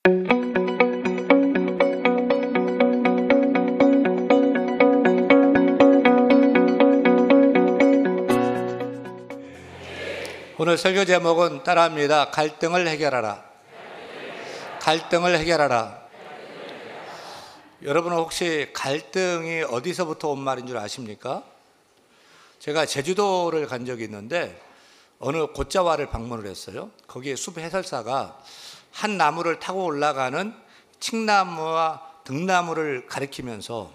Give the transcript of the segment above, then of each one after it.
오늘 설교 제목은 따라합니다. 갈등을 해결하라. 갈등을 해결하라. 여러분은 혹시 갈등이 어디서부터 온 말인 줄 아십니까? 제가 제주도를 간 적이 있는데 어느 곶자왈을 방문을 했어요. 거기에 숲 해설사가 한 나무를 타고 올라가는 칡나무와 등나무를 가리키면서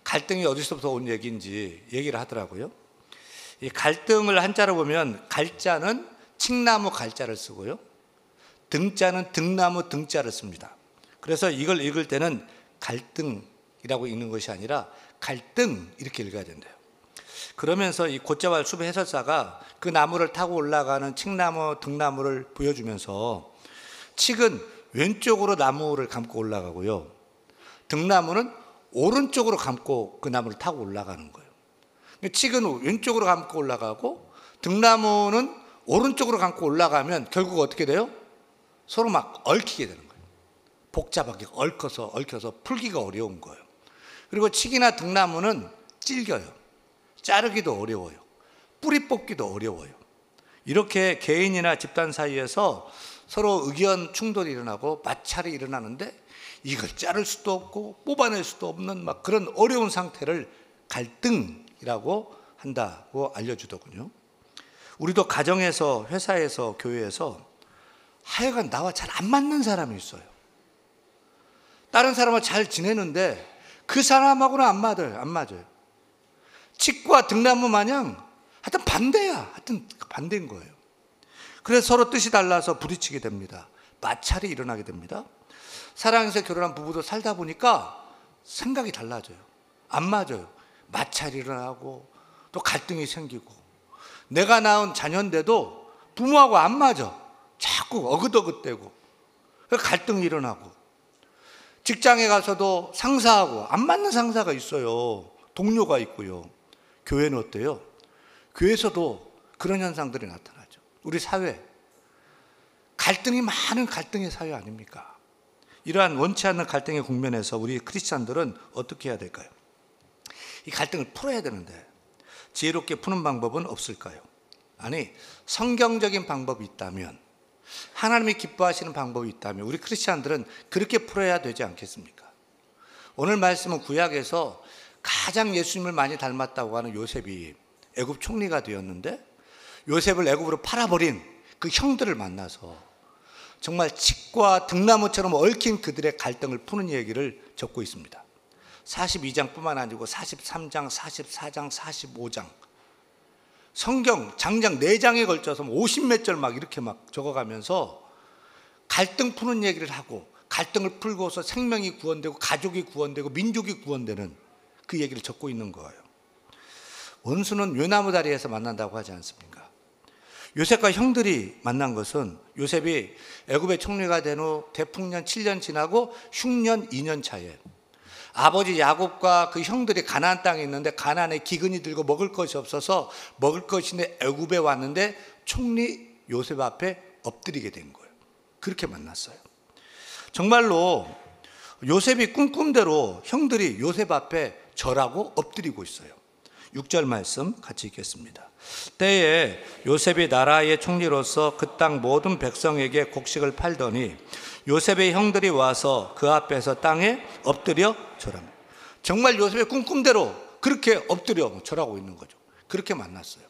갈등이 어디서부터 온 얘기인지 얘기를 하더라고요. 이 갈등을 한자로 보면 갈자는 칡나무 갈자를 쓰고요, 등자는 등나무 등자를 씁니다. 그래서 이걸 읽을 때는 갈등이라고 읽는 것이 아니라 갈등 이렇게 읽어야 된대요. 그러면서 이 곶자왈 숲 해설사가 그 나무를 타고 올라가는 칡나무 등나무를 보여주면서 칡은 왼쪽으로 나무를 감고 올라가고요, 등나무는 오른쪽으로 감고 그 나무를 타고 올라가는 거예요. 칡은 왼쪽으로 감고 올라가고 등나무는 오른쪽으로 감고 올라가면 결국 어떻게 돼요? 서로 막 얽히게 되는 거예요. 복잡하게 얽혀서 풀기가 어려운 거예요. 그리고 칡이나 등나무는 질겨요. 자르기도 어려워요. 뿌리 뽑기도 어려워요. 이렇게 개인이나 집단 사이에서 서로 의견 충돌이 일어나고 마찰이 일어나는데 이걸 자를 수도 없고 뽑아낼 수도 없는 막 그런 어려운 상태를 갈등이라고 한다고 알려주더군요. 우리도 가정에서, 회사에서, 교회에서 하여간 나와 잘 안 맞는 사람이 있어요. 다른 사람과 잘 지내는데 그 사람하고는 안 맞아요. 칡과 등나무 마냥 하여튼 반대야. 하여튼 반대인 거예요. 그래서 서로 뜻이 달라서 부딪히게 됩니다. 마찰이 일어나게 됩니다. 사랑해서 결혼한 부부도 살다 보니까 생각이 달라져요. 안 맞아요. 마찰이 일어나고 또 갈등이 생기고, 내가 낳은 자녀인데도 부모하고 안 맞아. 자꾸 어긋어긋대고 갈등이 일어나고, 직장에 가서도 상사하고 안 맞는 상사가 있어요. 동료가 있고요. 교회는 어때요? 교회에서도 그런 현상들이 나타나죠. 우리 사회, 갈등이 많은 갈등의 사회 아닙니까? 이러한 원치 않는 갈등의 국면에서 우리 크리스찬들은 어떻게 해야 될까요? 이 갈등을 풀어야 되는데 지혜롭게 푸는 방법은 없을까요? 아니, 성경적인 방법이 있다면, 하나님이 기뻐하시는 방법이 있다면 우리 크리스찬들은 그렇게 풀어야 되지 않겠습니까? 오늘 말씀은 구약에서 가장 예수님을 많이 닮았다고 하는 요셉이 애굽 총리가 되었는데, 요셉을 애굽으로 팔아버린 그 형들을 만나서 정말 칡과 등나무처럼 얽힌 그들의 갈등을 푸는 얘기를 적고 있습니다. 42장뿐만 아니고 43장, 44장, 45장, 성경 장장 4장에 걸쳐서 50몇 절 막 이렇게 막 적어가면서 갈등 푸는 얘기를 하고, 갈등을 풀고서 생명이 구원되고 가족이 구원되고 민족이 구원되는 그 얘기를 적고 있는 거예요. 원수는 외나무 다리에서 만난다고 하지 않습니까? 요셉과 형들이 만난 것은, 요셉이 애굽의 총리가 된 후 대풍년 7년 지나고 흉년 2년 차에 아버지 야곱과 그 형들이 가나안 땅에 있는데 가나안에 기근이 들고 먹을 것이 없어서 먹을 것인데 애굽에 왔는데 총리 요셉 앞에 엎드리게 된 거예요. 그렇게 만났어요. 정말로 요셉이 꿈꾼대로 형들이 요셉 앞에 절하고 엎드리고 있어요. 6절 말씀 같이 읽겠습니다. 때에 요셉이 나라의 총리로서 그 땅 모든 백성에게 곡식을 팔더니 요셉의 형들이 와서 그 앞에서 땅에 엎드려 절합니다. 정말 요셉의 꿈꿈대로 그렇게 엎드려 절하고 있는 거죠. 그렇게 만났어요.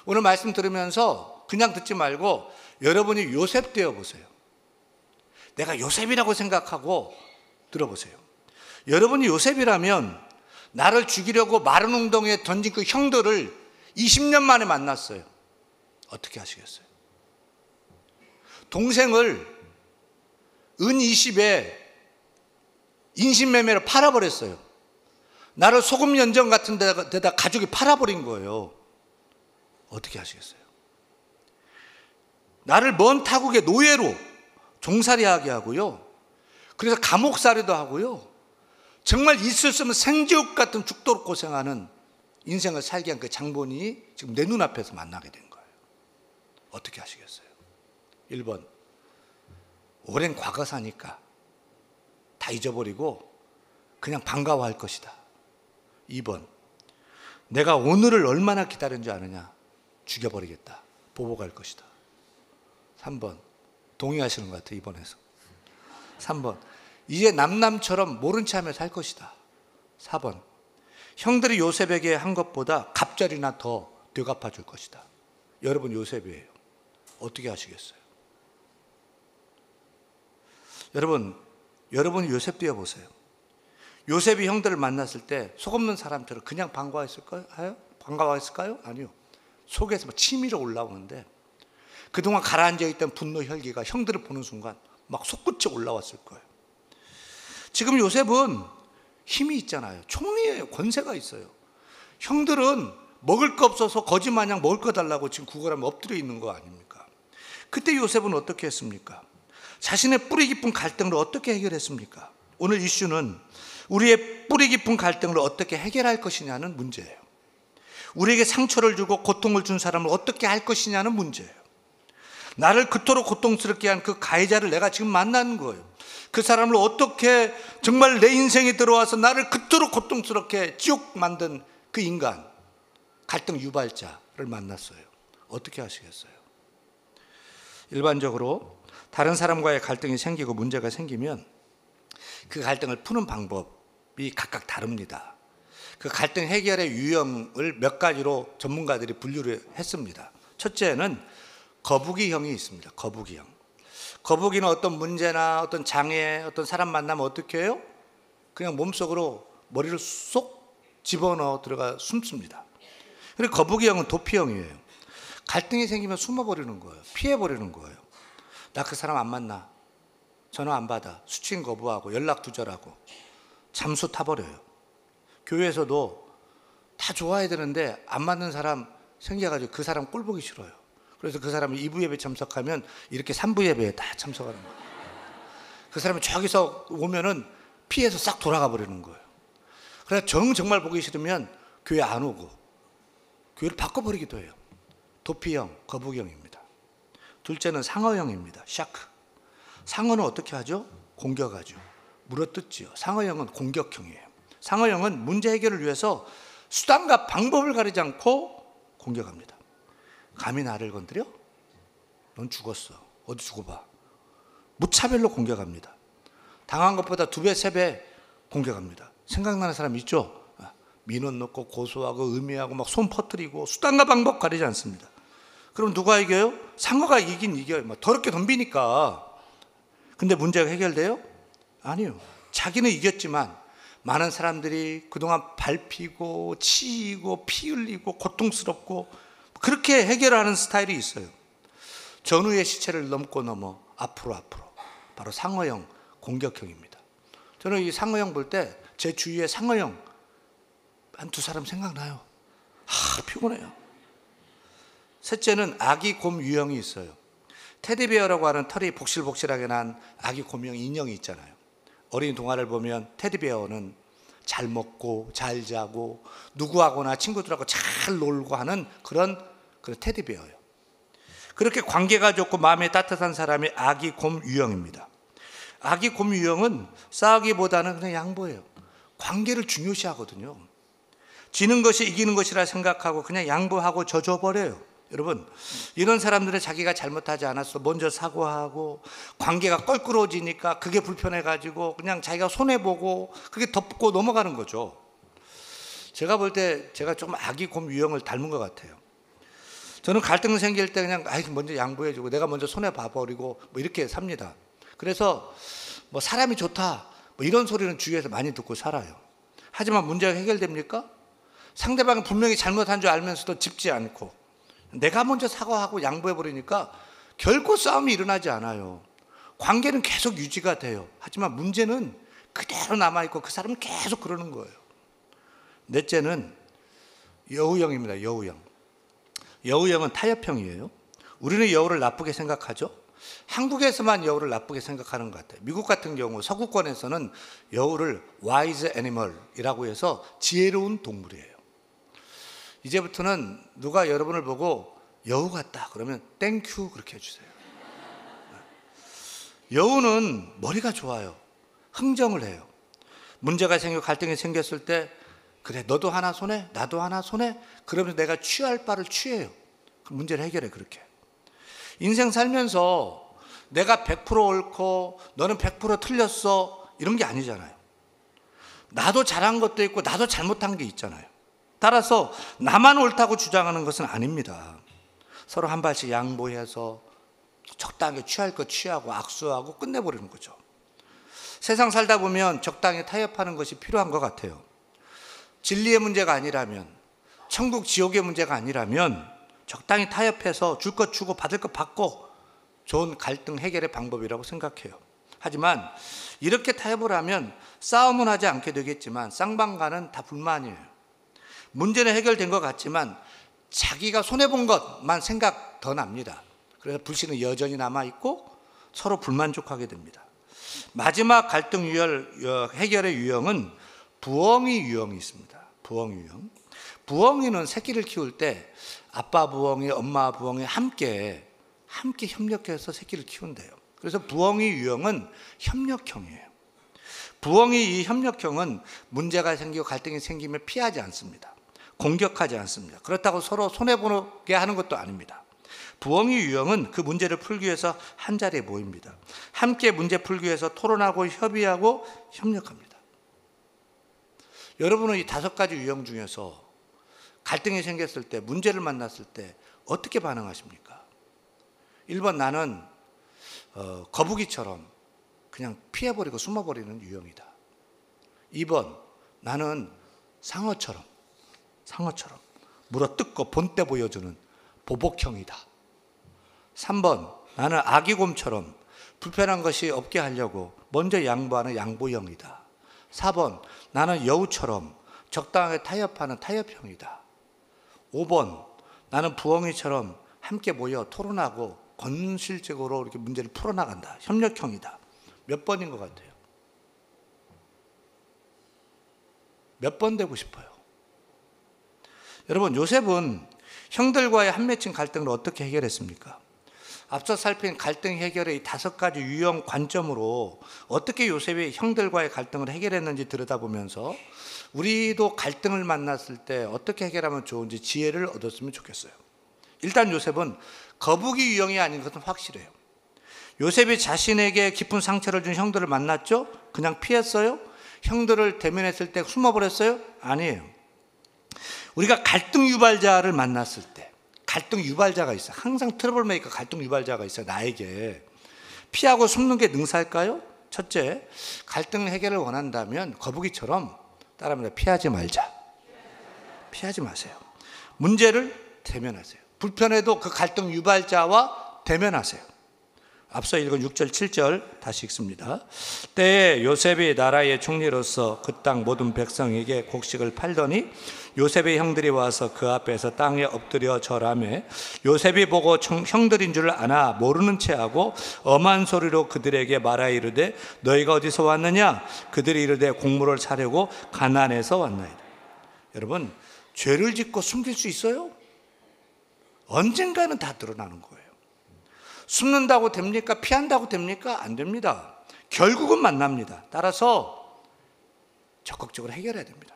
오늘 말씀 들으면서 그냥 듣지 말고 여러분이 요셉 되어 보세요. 내가 요셉이라고 생각하고 들어보세요. 여러분이 요셉이라면 나를 죽이려고 마른 웅덩이에 던진 그 형들을 20년 만에 만났어요. 어떻게 하시겠어요? 동생을 은 20에 인신매매로 팔아버렸어요. 나를 소금 연정 같은 데다 가족이 팔아버린 거예요. 어떻게 하시겠어요? 나를 먼 타국의 노예로 종살이하게 하고요, 그래서 감옥살이도 하고요, 정말 있을 수 없는 생지옥 같은 죽도록 고생하는 인생을 살게 한 그 장본인이 지금 내 눈앞에서 만나게 된 거예요. 어떻게 하시겠어요? 1번, 오랜 과거사니까 다 잊어버리고 그냥 반가워할 것이다. 2번, 내가 오늘을 얼마나 기다렸는지 아느냐? 죽여버리겠다. 보복할 것이다. 3번, 동의하시는 것 같아요. 이번에서 3번, 이제 남남처럼 모른 체 하며 살 것이다. 4번, 형들이 요셉에게 한 것보다 갑절이나 더 되갚아 줄 것이다. 여러분 요셉이에요. 어떻게 하시겠어요? 여러분 요셉 띄워보세요. 요셉이 형들을 만났을 때 속없는 사람처럼 그냥 반가워했을까요? 아니요. 속에서 막 치밀어 올라오는데 그동안 가라앉아 있던 분노 혈기가 형들을 보는 순간 막 속끝에 올라왔을 거예요. 지금 요셉은 힘이 있잖아요. 총리예요. 권세가 있어요. 형들은 먹을 거 없어서 거지 마냥 먹을 거 달라고 지금 구걸하면 엎드려 있는 거 아닙니까? 그때 요셉은 어떻게 했습니까? 자신의 뿌리 깊은 갈등을 어떻게 해결했습니까? 오늘 이슈는 우리의 뿌리 깊은 갈등을 어떻게 해결할 것이냐는 문제예요. 우리에게 상처를 주고 고통을 준 사람을 어떻게 할 것이냐는 문제예요. 나를 그토록 고통스럽게 한 그 가해자를 내가 지금 만나는 거예요. 그 사람을 어떻게 정말 내 인생에 들어와서 나를 그토록 고통스럽게 지옥 만든 그 인간, 갈등 유발자를 만났어요. 어떻게 하시겠어요? 일반적으로 다른 사람과의 갈등이 생기고 문제가 생기면 그 갈등을 푸는 방법이 각각 다릅니다. 그 갈등 해결의 유형을 몇 가지로 전문가들이 분류를 했습니다. 첫째는 거북이형이 있습니다. 거북이형. 거북이는 어떤 문제나 어떤 장애, 어떤 사람 만나면 어떻게 해요? 그냥 몸속으로 머리를 쏙 집어넣어 들어가 숨습니다. 그리고 거북이형은 도피형이에요. 갈등이 생기면 숨어버리는 거예요. 피해버리는 거예요. 나 그 사람 안 만나. 전화 안 받아. 수친 거부하고 연락 두절하고 잠수 타버려요. 교회에서도 다 좋아야 되는데 안 맞는 사람 생겨가지고 그 사람 꼴 보기 싫어요. 그래서 그 사람이 2부 예배 참석하면 이렇게 3부 예배에 다 참석하는 거예요. 그 사람이 저기서 오면은 피해서 싹 돌아가 버리는 거예요. 그래서 정말 보기 싫으면 교회 안 오고 교회를 바꿔버리기도 해요. 도피형, 거북이형입니다. 둘째는 상어형입니다. 샤크. 상어는 어떻게 하죠? 공격하죠. 물어뜯지요. 상어형은 공격형이에요. 상어형은 문제 해결을 위해서 수단과 방법을 가리지 않고 공격합니다. 감히 나를 건드려? 넌 죽었어. 어디 두고 봐. 무차별로 공격합니다. 당한 것보다 2배, 3배 공격합니다. 생각나는 사람 있죠? 민원 넣고 고소하고 의미하고 막 손 퍼뜨리고 수단과 방법 가리지 않습니다. 그럼 누가 이겨요? 상어가 이긴 이겨요. 막 더럽게 덤비니까. 근데 문제가 해결돼요? 아니요. 자기는 이겼지만 많은 사람들이 그동안 밟히고 치이고 피 흘리고 고통스럽고 그렇게 해결하는 스타일이 있어요. 전우의 시체를 넘고 넘어 앞으로 바로 상어형 공격형입니다. 저는 이 상어형 볼 때 제 주위에 상어형 한 2사람 생각나요. 피곤해요. 셋째는 아기 곰 유형이 있어요. 테디베어라고 하는 털이 복실복실하게 난 아기 곰형 인형이 있잖아요. 어린이 동화를 보면 테디베어는 잘 먹고 잘 자고 누구하고나 친구들하고 잘 놀고 하는 그런 테디베어예요. 그렇게 관계가 좋고 마음이 따뜻한 사람이 아기 곰 유형입니다. 아기 곰 유형은 싸우기보다는 그냥 양보해요. 관계를 중요시하거든요. 지는 것이 이기는 것이라 생각하고 그냥 양보하고 져줘버려요. 여러분, 이런 사람들은 자기가 잘못하지 않았어 먼저 사과하고 관계가 껄끄러워지니까 그게 불편해가지고 그냥 자기가 손해보고 그게 덮고 넘어가는 거죠. 제가 볼 때 제가 좀 아기 곰 유형을 닮은 것 같아요. 저는 갈등 생길 때 그냥 먼저 양보해주고 내가 먼저 손해봐버리고 뭐 이렇게 삽니다. 그래서 뭐 사람이 좋다 뭐 이런 소리는 주위에서 많이 듣고 살아요. 하지만 문제가 해결됩니까? 상대방이 분명히 잘못한 줄 알면서도 짚지 않고 내가 먼저 사과하고 양보해버리니까 결코 싸움이 일어나지 않아요. 관계는 계속 유지가 돼요. 하지만 문제는 그대로 남아있고 그 사람은 계속 그러는 거예요. 넷째는 여우형입니다. 여우형. 여우형은 타협형이에요. 우리는 여우를 나쁘게 생각하죠. 한국에서만 여우를 나쁘게 생각하는 것 같아요. 미국 같은 경우 서구권에서는 여우를 wise animal이라고 해서 지혜로운 동물이에요. 이제부터는 누가 여러분을 보고 여우 같다 그러면 땡큐 그렇게 해주세요. 여우는 머리가 좋아요. 흥정을 해요. 문제가 생기고 갈등이 생겼을 때 그래 너도 하나 손해 나도 하나 손해 그러면서 내가 취할 바를 취해요. 그 문제를 해결해. 그렇게 인생 살면서 내가 100% 옳고 너는 100% 틀렸어 이런 게 아니잖아요. 나도 잘한 것도 있고 나도 잘못한 게 있잖아요. 따라서 나만 옳다고 주장하는 것은 아닙니다. 서로 한 발씩 양보해서 적당히 취할 것 취하고 악수하고 끝내버리는 거죠. 세상 살다 보면 적당히 타협하는 것이 필요한 것 같아요. 진리의 문제가 아니라면, 천국 지옥의 문제가 아니라면 적당히 타협해서 줄 것 주고 받을 것 받고 좋은 갈등 해결의 방법이라고 생각해요. 하지만 이렇게 타협을 하면 싸움은 하지 않게 되겠지만 쌍방간은 다 불만이에요. 문제는 해결된 것 같지만 자기가 손해본 것만 생각 더 납니다. 그래서 불신은 여전히 남아있고 서로 불만족하게 됩니다. 마지막 갈등 해결의 유형은 부엉이 유형이 있습니다. 부엉이 유형. 부엉이는 새끼를 키울 때 아빠 부엉이, 엄마 부엉이 함께 협력해서 새끼를 키운대요. 그래서 부엉이 유형은 협력형이에요. 부엉이 이 협력형은 문제가 생기고 갈등이 생기면 피하지 않습니다. 공격하지 않습니다. 그렇다고 서로 손해보게 하는 것도 아닙니다. 부엉이 유형은 그 문제를 풀기 위해서 한자리에 모입니다. 함께 문제 풀기 위해서 토론하고 협의하고 협력합니다. 여러분은 이 5가지 유형 중에서 갈등이 생겼을 때, 문제를 만났을 때 어떻게 반응하십니까? 1번 나는 거북이처럼 그냥 피해버리고 숨어버리는 유형이다. 2번 나는 상어처럼 물어뜯고 본때 보여주는 보복형이다. 3번 나는 아기곰처럼 불편한 것이 없게 하려고 먼저 양보하는 양보형이다. 4번 나는 여우처럼 적당하게 타협하는 타협형이다. 5번 나는 부엉이처럼 함께 모여 토론하고 건실적으로 이렇게 문제를 풀어나간다. 협력형이다. 몇 번인 것 같아요? 몇 번 되고 싶어요? 여러분, 요셉은 형들과의 한 맺힌 갈등을 어떻게 해결했습니까? 앞서 살핀 갈등 해결의 이 5가지 유형 관점으로 어떻게 요셉이 형들과의 갈등을 해결했는지 들여다보면서 우리도 갈등을 만났을 때 어떻게 해결하면 좋은지 지혜를 얻었으면 좋겠어요. 일단 요셉은 거북이 유형이 아닌 것은 확실해요. 요셉이 자신에게 깊은 상처를 준 형들을 만났죠? 그냥 피했어요? 형들을 대면했을 때 숨어버렸어요? 아니에요. 우리가 갈등 유발자를 만났을 때, 갈등 유발자가 있어요. 항상 트러블 메이커 갈등 유발자가 있어요. 나에게. 피하고 숨는 게 능사일까요? 첫째, 갈등 해결을 원한다면 거북이처럼 따라합니다. 피하지 말자. 피하지 마세요. 문제를 대면하세요. 불편해도 그 갈등 유발자와 대면하세요. 앞서 읽은 6절 7절 다시 읽습니다. 때에 요셉이 나라의 총리로서 그 땅 모든 백성에게 곡식을 팔더니 요셉의 형들이 와서 그 앞에서 땅에 엎드려 절하매 요셉이 보고 형들인 줄 아나 모르는 체하고 엄한 소리로 그들에게 말하 이르되 너희가 어디서 왔느냐? 그들이 이르되 곡물을 사려고 가나안에서 왔나이다. 여러분, 죄를 짓고 숨길 수 있어요? 언젠가는 다 드러나는 거예요. 숨는다고 됩니까? 피한다고 됩니까? 안 됩니다. 결국은 만납니다. 따라서 적극적으로 해결해야 됩니다.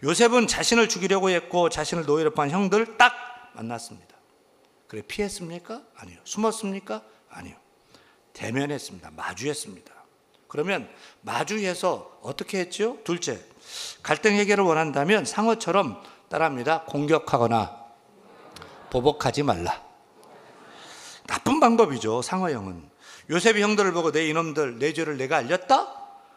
요셉은 자신을 죽이려고 했고 자신을 노예로 판 형들 딱 만났습니다. 그래 피했습니까? 아니요. 숨었습니까? 아니요. 대면했습니다. 마주했습니다. 그러면 마주해서 어떻게 했죠? 둘째, 갈등 해결을 원한다면 상어처럼 따라합니다. 공격하거나 보복하지 말라. 나쁜 방법이죠. 상어형은. 요셉이 형들을 보고 내 이놈들 내 죄를 내가 알렸다?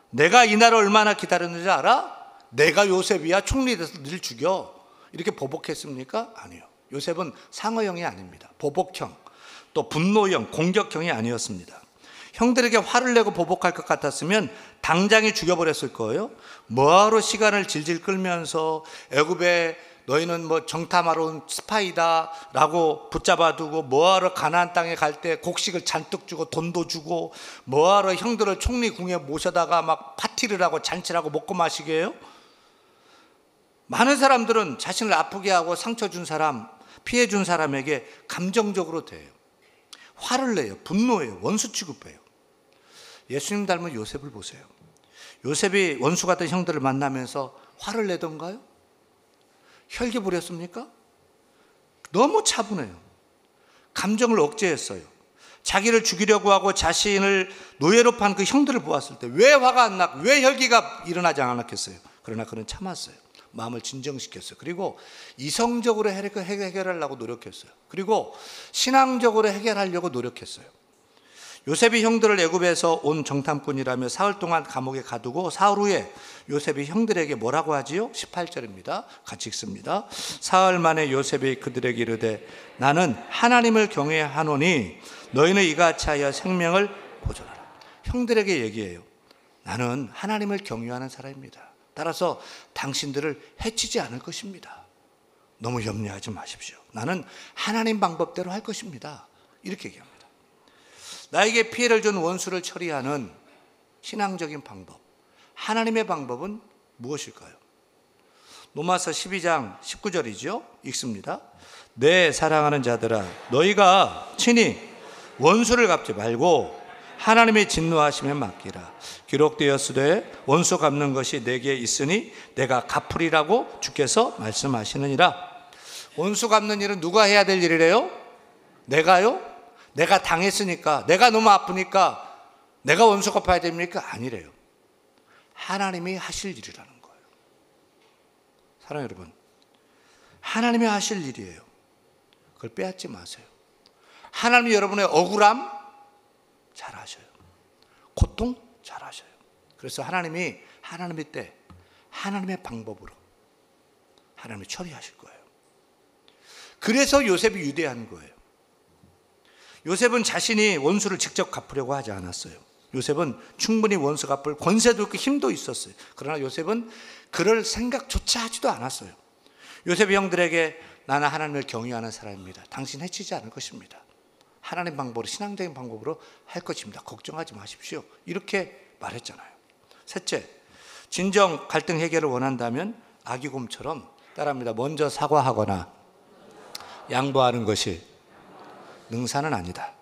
내가 이날을 얼마나 기다렸는지 알아? 내가 요셉이야. 총리 돼서 늘 죽여. 이렇게 보복했습니까? 아니요. 요셉은 상어형이 아닙니다. 보복형, 또 분노형, 공격형이 아니었습니다. 형들에게 화를 내고 보복할 것 같았으면 당장에 죽여버렸을 거예요. 뭐하러 시간을 질질 끌면서 애굽에 너희는 뭐 정탐하러 온 스파이다 라고 붙잡아두고 뭐하러 가나안 땅에 갈 때 곡식을 잔뜩 주고 돈도 주고 뭐하러 형들을 총리궁에 모셔다가 막 파티를 하고 잔치를 하고 먹고 마시게 해요? 많은 사람들은 자신을 아프게 하고 상처 준 사람, 피해 준 사람에게 감정적으로 돼요. 화를 내요. 분노해요. 원수 취급해요. 예수님 닮은 요셉을 보세요. 요셉이 원수 같은 형들을 만나면서 화를 내던가요? 혈기 부렸습니까? 너무 차분해요. 감정을 억제했어요. 자기를 죽이려고 하고 자신을 노예로 판 그 형들을 보았을 때 왜 화가 안 나고 왜 혈기가 일어나지 않았겠어요? 그러나 그는 참았어요. 마음을 진정시켰어요. 그리고 이성적으로 해결하려고 노력했어요. 그리고 신앙적으로 해결하려고 노력했어요. 요셉이 형들을 애굽에서 온 정탐꾼이라며 사흘 동안 감옥에 가두고 사흘 후에 요셉이 형들에게 뭐라고 하지요? 18절입니다. 같이 읽습니다. 사흘 만에 요셉이 그들에게 이르되 나는 하나님을 경외하노니 너희는 이같이 하여 생명을 보존하라. 형들에게 얘기해요. 나는 하나님을 경외하는 사람입니다. 따라서 당신들을 해치지 않을 것입니다. 너무 염려하지 마십시오. 나는 하나님 방법대로 할 것입니다. 이렇게 얘기합니다. 나에게 피해를 준 원수를 처리하는 신앙적인 방법, 하나님의 방법은 무엇일까요? 로마서 12장 19절이죠. 읽습니다. 내 사랑하는 자들아 너희가 친히 원수를 갚지 말고 하나님의 진노하심에 맡기라. 기록되었으되 원수 갚는 것이 내게 있으니 내가 갚으리라고 주께서 말씀하시느니라. 원수 갚는 일은 누가 해야 될 일이래요? 내가요? 내가 당했으니까, 내가 너무 아프니까 내가 원수 갚아야 됩니까? 아니래요. 하나님이 하실 일이라는 거예요. 사랑하는 여러분, 하나님이 하실 일이에요. 그걸 빼앗지 마세요. 하나님이 여러분의 억울함 잘 아셔요. 고통 잘 아셔요. 그래서 하나님의 때 하나님의 방법으로 하나님이 처리하실 거예요. 그래서 요셉이 유대한 거예요. 요셉은 자신이 원수를 직접 갚으려고 하지 않았어요. 요셉은 충분히 원수 갚을 권세도 있고 힘도 있었어요. 그러나 요셉은 그럴 생각조차 하지도 않았어요. 요셉이 형들에게 나는 하나님을 경외하는 사람입니다. 당신 해치지 않을 것입니다. 하나님 방법으로, 신앙적인 방법으로 할 것입니다. 걱정하지 마십시오. 이렇게 말했잖아요. 셋째, 진정 갈등 해결을 원한다면 아기곰처럼 따라합니다. 먼저 사과하거나 양보하는 것이 능사는 아니다.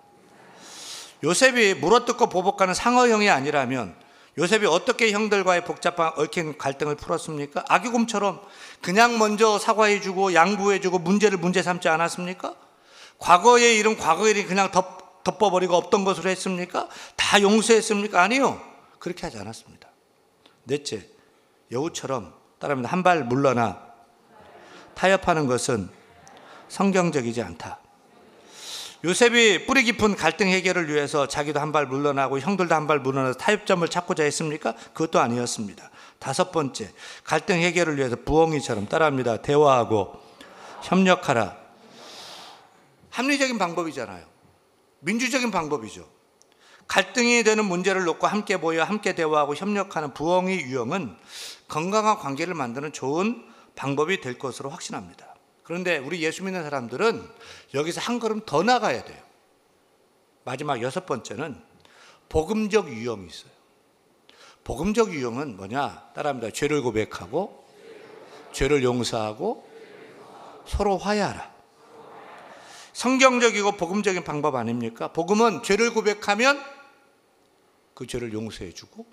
요셉이 물어뜯고 보복하는 상어형이 아니라면 요셉이 어떻게 형들과의 복잡한 얽힌 갈등을 풀었습니까? 아기곰처럼 그냥 먼저 사과해주고 양보해주고 문제를 문제 삼지 않았습니까? 과거의 일은 과거의 일이 그냥 덮어버리고 없던 것으로 했습니까? 다 용서했습니까? 아니요. 그렇게 하지 않았습니다. 넷째, 여우처럼 따라합니다. 한 발 물러나 타협하는 것은 성경적이지 않다. 요셉이 뿌리 깊은 갈등 해결을 위해서 자기도 한 발 물러나고 형들도 한 발 물러나서 타협점을 찾고자 했습니까? 그것도 아니었습니다. 다섯 번째, 갈등 해결을 위해서 부엉이처럼 따라합니다. 대화하고 협력하라. 합리적인 방법이잖아요. 민주적인 방법이죠. 갈등이 되는 문제를 놓고 함께 모여 함께 대화하고 협력하는 부엉이 유형은 건강한 관계를 만드는 좋은 방법이 될 것으로 확신합니다. 그런데 우리 예수 믿는 사람들은 여기서 한 걸음 더 나가야 돼요. 마지막 여섯 번째는 복음적 유형이 있어요. 복음적 유형은 뭐냐? 따라합니다. 죄를 고백하고 죄를 용서하고 서로 화해하라. 성경적이고 복음적인 방법 아닙니까? 복음은 죄를 고백하면 그 죄를 용서해 주고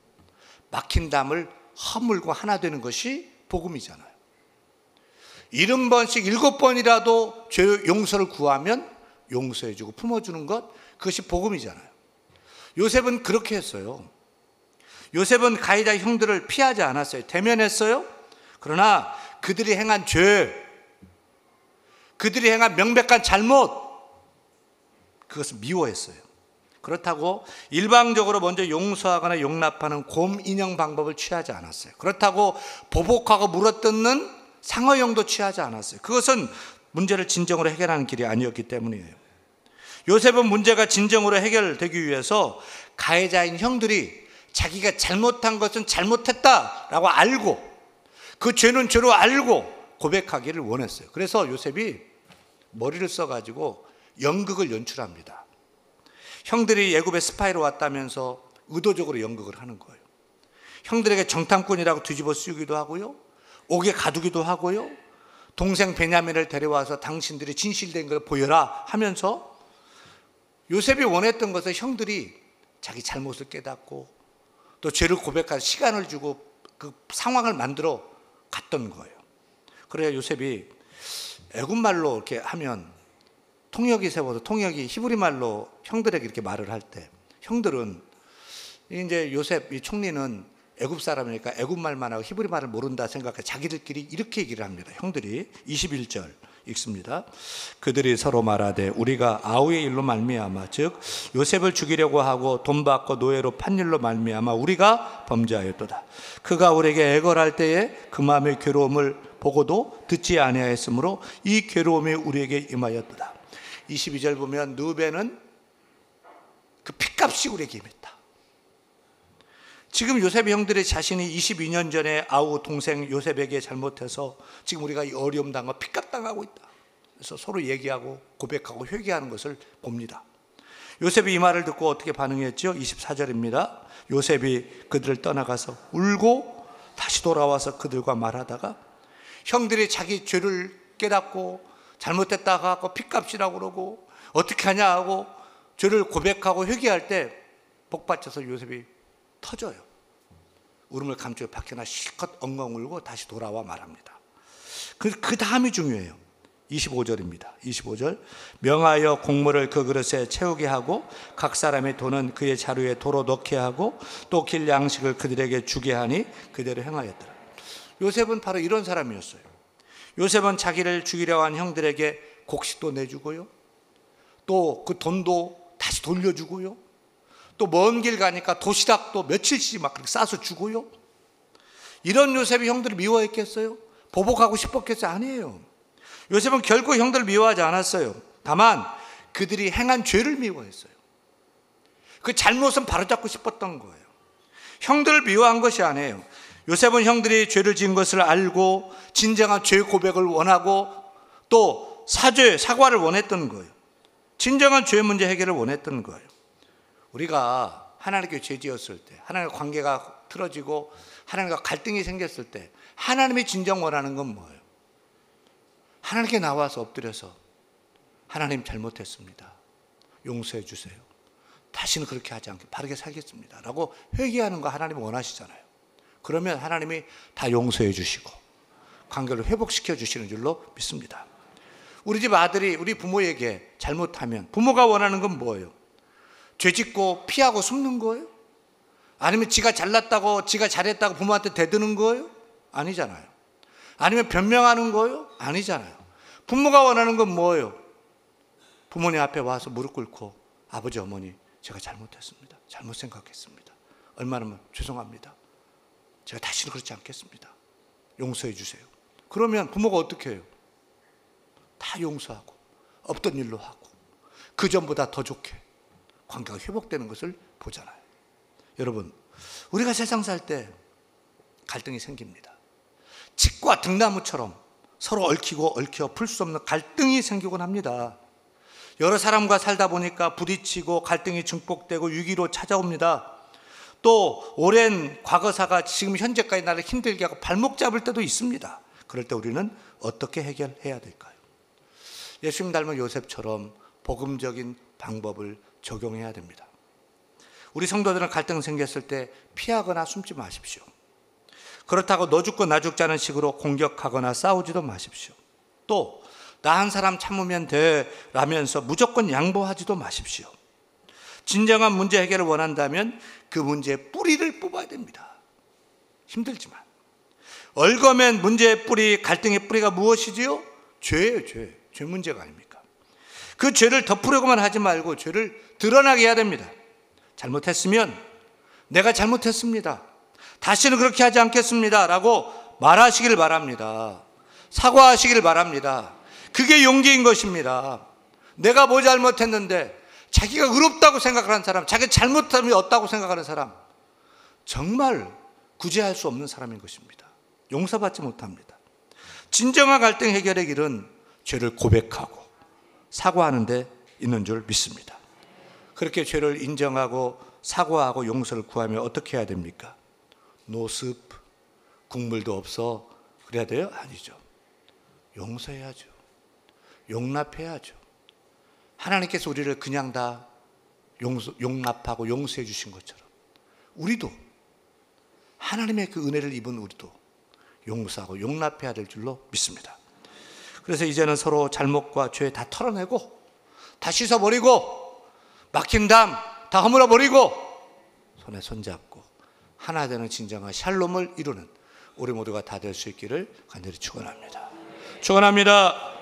막힌 담을 허물고 하나 되는 것이 복음이잖아요. 70번씩 7번이라도 죄 용서를 구하면 용서해 주고 품어주는 것, 그것이 복음이잖아요. 요셉은 그렇게 했어요. 요셉은 가해자 형들을 피하지 않았어요. 대면했어요. 그러나 그들이 행한 죄, 그들이 행한 명백한 잘못, 그것을 미워했어요. 그렇다고 일방적으로 먼저 용서하거나 용납하는 곰 인형 방법을 취하지 않았어요. 그렇다고 보복하고 물어뜯는 상어형도 취하지 않았어요. 그것은 문제를 진정으로 해결하는 길이 아니었기 때문이에요. 요셉은 문제가 진정으로 해결되기 위해서 가해자인 형들이 자기가 잘못한 것은 잘못했다라고 알고 그 죄는 죄로 알고 고백하기를 원했어요. 그래서 요셉이 머리를 써가지고 연극을 연출합니다. 형들이 애굽에 스파이로 왔다면서 의도적으로 연극을 하는 거예요. 형들에게 정탐꾼이라고 뒤집어 쓰기도 하고요, 옥에 가두기도 하고요, 동생 베냐민을 데려와서 당신들이 진실된 걸 보여라 하면서 요셉이 원했던 것은 형들이 자기 잘못을 깨닫고 또 죄를 고백할 시간을 주고 그 상황을 만들어 갔던 거예요. 그래야 요셉이 애굽말로 이렇게 하면 통역이 세워서 통역이 히브리 말로 형들에게 이렇게 말을 할 때 형들은 이제 요셉 이 총리는 애굽 사람이니까 애굽 말만 하고 히브리 말을 모른다 생각해 자기들끼리 이렇게 얘기를 합니다. 형들이 21절 읽습니다. 그들이 서로 말하되 우리가 아우의 일로 말미암아 즉 요셉을 죽이려고 하고 돈 받고 노예로 판 일로 말미암아 우리가 범죄하였도다. 그가 우리에게 애걸할 때에 그 마음의 괴로움을 보고도 듣지 아니하였으므로 이 괴로움이 우리에게 임하였도다. 22절 보면 르우벤은 그 핏값이 우리에게 임했다. 지금 요셉의 형들이 자신이 22년 전에 아우 동생 요셉에게 잘못해서 지금 우리가 이 어려움 당하고 핏값 당하고 있다. 그래서 서로 얘기하고 고백하고 회개하는 것을 봅니다. 요셉이 이 말을 듣고 어떻게 반응했죠? 24절입니다. 요셉이 그들을 떠나가서 울고 다시 돌아와서 그들과 말하다가 형들이 자기 죄를 깨닫고 잘못했다고 하고 핏값이라고 그러고 어떻게 하냐 하고 죄를 고백하고 회개할 때 복받쳐서 요셉이 터져요. 울음을 감추고 박혀나 실컷 엉엉 울고 다시 돌아와 말합니다. 그 다음이 중요해요. 25절입니다. 25절 명하여 곡물을 그 그릇에 채우게 하고 각 사람의 돈은 그의 자루에 도로 넣게 하고 또 길 양식을 그들에게 주게 하니 그대로 행하였더라. 요셉은 바로 이런 사람이었어요. 요셉은 자기를 죽이려고 한 형들에게 곡식도 내주고요, 또 그 돈도 다시 돌려주고요, 또 먼 길 가니까 도시락도 며칠씩 막 그렇게 싸서 주고요. 이런 요셉이 형들을 미워했겠어요? 보복하고 싶었겠어요? 아니에요. 요셉은 결코 형들을 미워하지 않았어요. 다만 그들이 행한 죄를 미워했어요. 그 잘못은 바로잡고 싶었던 거예요. 형들을 미워한 것이 아니에요. 요셉은 형들이 죄를 지은 것을 알고 진정한 죄 고백을 원하고 또 사과를 원했던 거예요. 진정한 죄 문제 해결을 원했던 거예요. 우리가 하나님께 죄 지었을 때, 하나님과 관계가 틀어지고 하나님과 갈등이 생겼을 때 하나님이 진정 원하는 건 뭐예요? 하나님께 나와서 엎드려서 하나님 잘못했습니다. 용서해 주세요. 다시는 그렇게 하지 않게 바르게 살겠습니다. 라고 회개하는 거 하나님이 원하시잖아요. 그러면 하나님이 다 용서해 주시고 관계를 회복시켜 주시는 줄로 믿습니다. 우리 집 아들이 우리 부모에게 잘못하면 부모가 원하는 건 뭐예요? 죄 짓고 피하고 숨는 거예요? 아니면 지가 잘났다고 지가 잘했다고 부모한테 대드는 거예요? 아니잖아요. 아니면 변명하는 거예요? 아니잖아요. 부모가 원하는 건 뭐예요? 부모님 앞에 와서 무릎 꿇고 아버지 어머니 제가 잘못했습니다. 잘못 생각했습니다. 얼마나 죄송합니다. 제가 다시는 그렇지 않겠습니다. 용서해 주세요. 그러면 부모가 어떻게 해요? 다 용서하고 없던 일로 하고 그 전보다 더 좋게 관계가 회복되는 것을 보잖아요. 여러분, 우리가 세상 살 때 갈등이 생깁니다. 칡과 등나무처럼 서로 얽히고 얽혀 풀 수 없는 갈등이 생기곤 합니다. 여러 사람과 살다 보니까 부딪히고 갈등이 증폭되고 위기로 찾아옵니다. 또 오랜 과거사가 지금 현재까지 나를 힘들게 하고 발목 잡을 때도 있습니다. 그럴 때 우리는 어떻게 해결해야 될까요? 예수님 닮은 요셉처럼 복음적인 방법을 적용해야 됩니다. 우리 성도들은 갈등 생겼을 때 피하거나 숨지 마십시오. 그렇다고 너 죽고 나 죽자는 식으로 공격하거나 싸우지도 마십시오. 또 나 한 사람 참으면 돼 라면서 무조건 양보하지도 마십시오. 진정한 문제 해결을 원한다면 그 문제의 뿌리를 뽑아야 됩니다. 힘들지만 얽어맨 문제의 뿌리, 갈등의 뿌리가 무엇이지요? 죄예요. 죄 문제가 아닙니까? 그 죄를 덮으려고만 하지 말고 죄를 드러나게 해야 됩니다. 잘못했으면 내가 잘못했습니다. 다시는 그렇게 하지 않겠습니다. 라고 말하시길 바랍니다. 사과하시길 바랍니다. 그게 용기인 것입니다. 내가 뭐 잘못했는데 자기가 의롭다고 생각하는 사람, 자기 잘못함이 없다고 생각하는 사람, 정말 구제할 수 없는 사람인 것입니다. 용서받지 못합니다. 진정한 갈등 해결의 길은 죄를 고백하고 사과하는 데 있는 줄 믿습니다. 그렇게 죄를 인정하고 사과하고 용서를 구하면 어떻게 해야 됩니까? 노습, 국물도 없어 그래야 돼요? 아니죠. 용서해야죠. 용납해야죠. 하나님께서 우리를 그냥 다 용납하고 용서해 주신 것처럼 우리도 하나님의 그 은혜를 입은 우리도 용서하고 용납해야 될 줄로 믿습니다. 그래서 이제는 서로 잘못과 죄 다 털어내고 다 씻어버리고 막힌 담 다 허물어버리고 손에 손잡고 하나 되는 진정한 샬롬을 이루는 우리 모두가 다 될 수 있기를 간절히 축원합니다. 축원합니다.